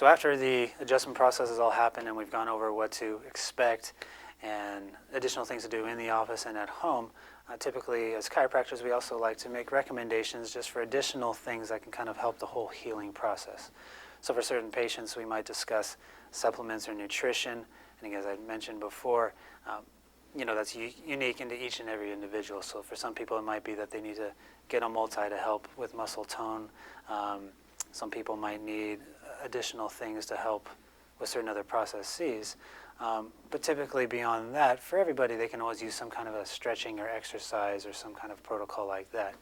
So after the adjustment process has all happened and we've gone over what to expect and additional things to do in the office and at home, typically as chiropractors we also like to make recommendations just for additional things that can kind of help the whole healing process. So for certain patients we might discuss supplements or nutrition, and as I mentioned before, that's unique into each and every individual. So for some people it might be that they need to get a multi to help with muscle tone. Some people might need additional things to help with certain other processes. But typically beyond that, for everybody, they can always use some kind of a stretching or exercise or some kind of protocol like that.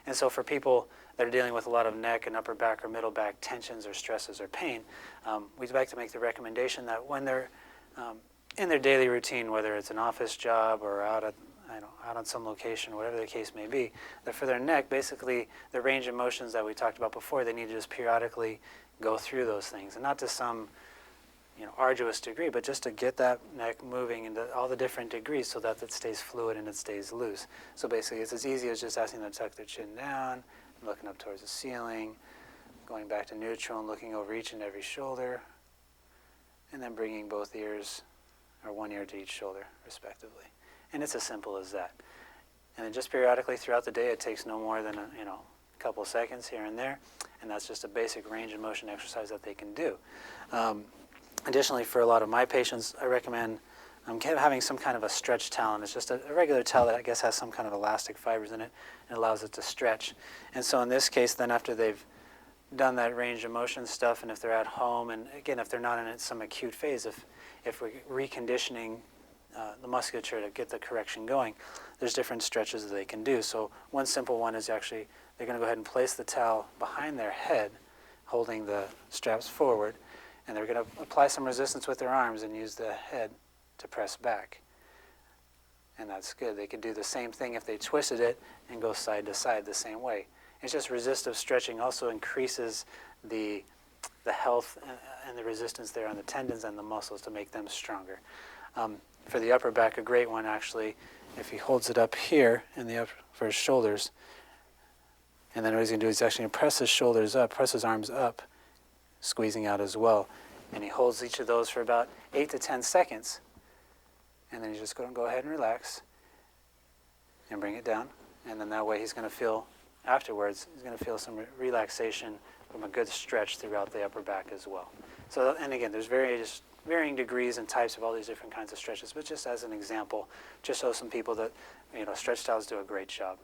And so for people that are dealing with a lot of neck and upper back or middle back tensions or stresses or pain, we'd like to make the recommendation that when they're in their daily routine, whether it's an office job or out on some location, whatever the case may be, that for their neck, basically the range of motions that we talked about before, they need to just periodically go through those things, and not to some arduous degree, but just to get that neck moving into all the different degrees so that it stays fluid and it stays loose. So basically it's as easy as just asking them to tuck their chin down, looking up towards the ceiling, going back to neutral and looking over each and every shoulder, and then bringing both ears, or one ear to each shoulder, respectively. And it's as simple as that. And then just periodically throughout the day, it takes no more than a couple seconds here and there, and that's just a basic range of motion exercise that they can do. Additionally, for a lot of my patients, I recommend having some kind of a stretch towel, and it's just a regular towel that I guess has some kind of elastic fibers in it and allows it to stretch. And so in this case, then after they've done that range of motion stuff, and if they're at home, and again, if they're not in some acute phase, if we're reconditioning the musculature to get the correction going, there's different stretches that they can do. So one simple one is actually they're going to go ahead and place the towel behind their head, holding the straps forward, and they're going to apply some resistance with their arms and use the head to press back. And that's good. They could do the same thing if they twisted it and go side to side the same way. It's just resistive stretching also increases the health and the resistance there on the tendons and the muscles to make them stronger. For the upper back, a great one actually, if he holds it up here for his shoulders, and then what he's going to do is actually press his shoulders up, press his arms up, squeezing out as well. And he holds each of those for about 8 to 10 seconds. And then he's just going to go ahead and relax and bring it down. And then that way he's going to feel, afterwards, he's going to feel some relaxation from a good stretch throughout the upper back as well. So, and again, there's varying degrees and types of all these different kinds of stretches, but just as an example, just show some people that stretch towels do a great job.